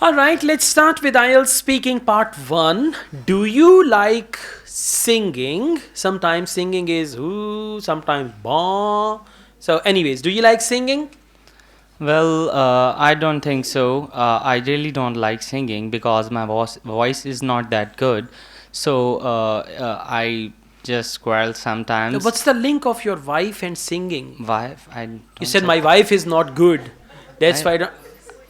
All right, let's start with IELTS speaking part 1. Do you like singing? Sometimes singing is ooh, sometimes bah. So, anyways, do you like singing? Well, I don't think so. I really don't like singing because my voice is not that good. So I just squirrel So sometimes. what's the link of your wife and singing? Why? I You don't said say. my wife is not good. That's I, why I don't.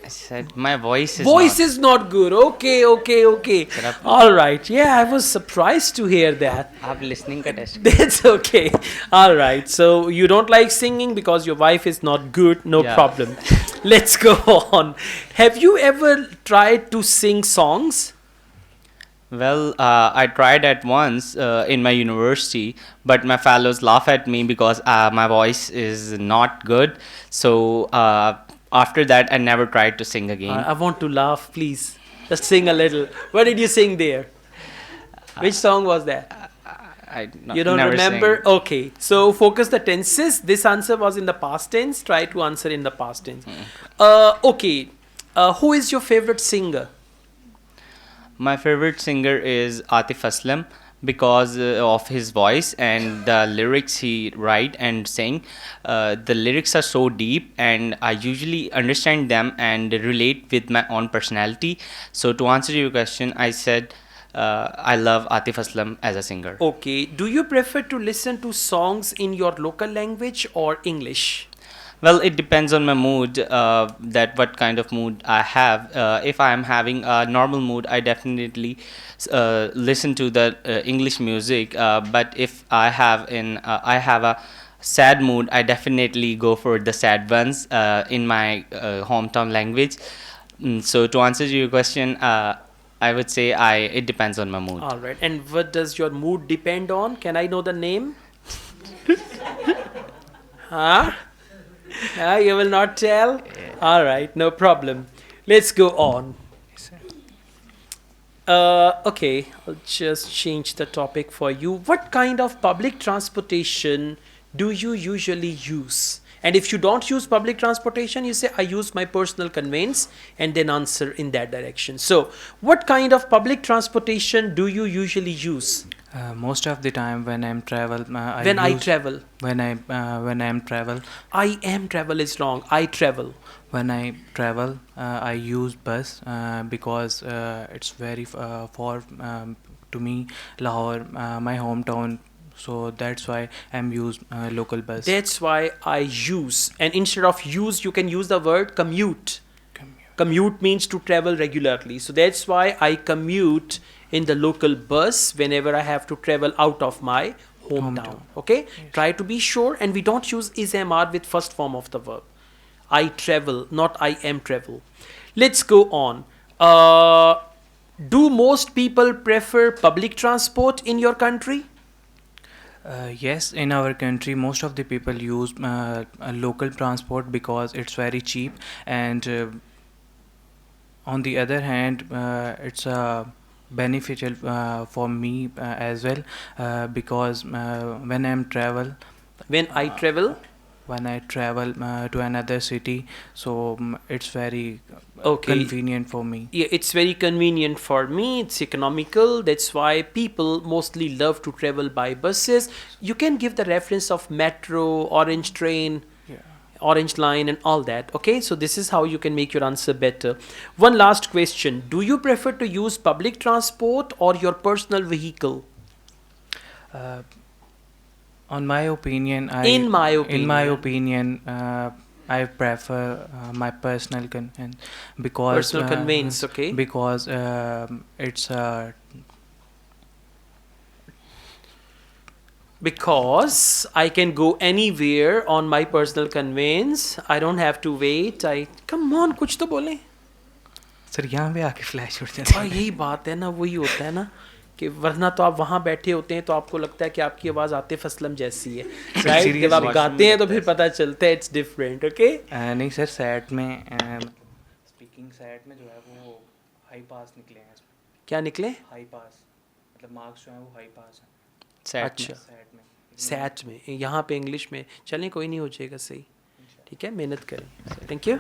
I said my voice is not. Voice is not good. Okay, okay, okay. Sir आप All right. Yeah, I was surprised to hear that. आप listening का test करो. That's okay. All right. So you don't like singing because your wife is not good. No Yeah. problem. Let's go on. Have you ever tried to sing songs? Well, I tried at once in my university, but my fellows laugh at me because my voice is not good. So after that, I never tried to sing again. I want to laugh, please. Just sing a little. What did you sing there? Which song was that? You don't never remember? sang. Okay. So focus the tenses. This answer was in the past tense. Try to answer in the past tense. Okay. Who is your favorite singer? My favorite singer is Atif Aslam because of his voice and the lyrics he write and sing. The lyrics are so deep and I usually understand them and relate with my own personality. So to answer your question, I said I love Atif Aslam as a singer. Okay. Do you prefer to listen to songs in your local language or English? Well, it depends on my mood, that what kind of mood I have. If I am having a normal mood, I definitely listen to the English music. But if I have a sad mood, I definitely go for the sad ones in my hometown language. So to answer your question, I would say it depends on my mood. All right. And what does your mood depend on? Can I know the name? Huh? You will not tell? All right, no problem. Let's go on. Okay, I'll just change the topic for you. What kind of public transportation do you usually use? And if you don't use public transportation, you say, I use my personal conveyance, and then answer in that direction. So, what kind of public transportation do you usually use? Most of the time when I'm travel, When I travel. when I'm travel, I am travel is wrong. I travel. when I travel, I use bus because it's very far to me, Lahore, my hometown. So that's why I'm use local bus. That's why I use. And instead of use, you can use the word commute. Commute means to travel regularly. So that's why I commute in the local bus whenever I have to travel out of my hometown. Okay? Yes. Try to be sure. And we don't use is mr with first form of the verb. I travel, not I am travel. Let's go on. Do most people prefer public transport in your country? Yes, in our country, most of the people use a local transport because it's very cheap, and on the other hand, it's beneficial for me as well because when When I travel? when I travel to another city, so it's very Okay. convenient for me. Yeah, it's very convenient for me. It's economical. That's why people mostly love to travel by buses. You can give the reference of metro, orange train, Yeah. orange line, and all that. Okay, so this is how you can make your answer better. One last question. Do you prefer to use public transport or your personal vehicle? Uh, in my opinion, In my opinion. I prefer my personal conveyance because Personal conveyance, okay. because it's Because I can go anywhere on my personal conveyance. I don't have to wait. Come on, कुछ तो बोले. Sir यहाँ पे आके flash उड़ जाता और है. यही बात है ना, वही होता है ना कि वरना तो आप वहाँ बैठे होते हैं तो आपको लगता है कि आपकी आवाज़ आतिफ असलम जैसी है, राइट? जब आप गाते हैं तो फिर पता चलता है इट्स डिफरेंट. ओके, नहीं सर, सेट में स्पीकिंग सेट में जो है वो हाई पास निकले हैं इसमें. क्या निकले? हाई पास मतलब मार्क्स जो हैं वो हाई पास हैं अच्छा, सेट में. सैट में, यहाँ पे इंग्लिश में. चलें, कोई नहीं, हो जाएगा सही. ठीक है, मेहनत करें. Thank you.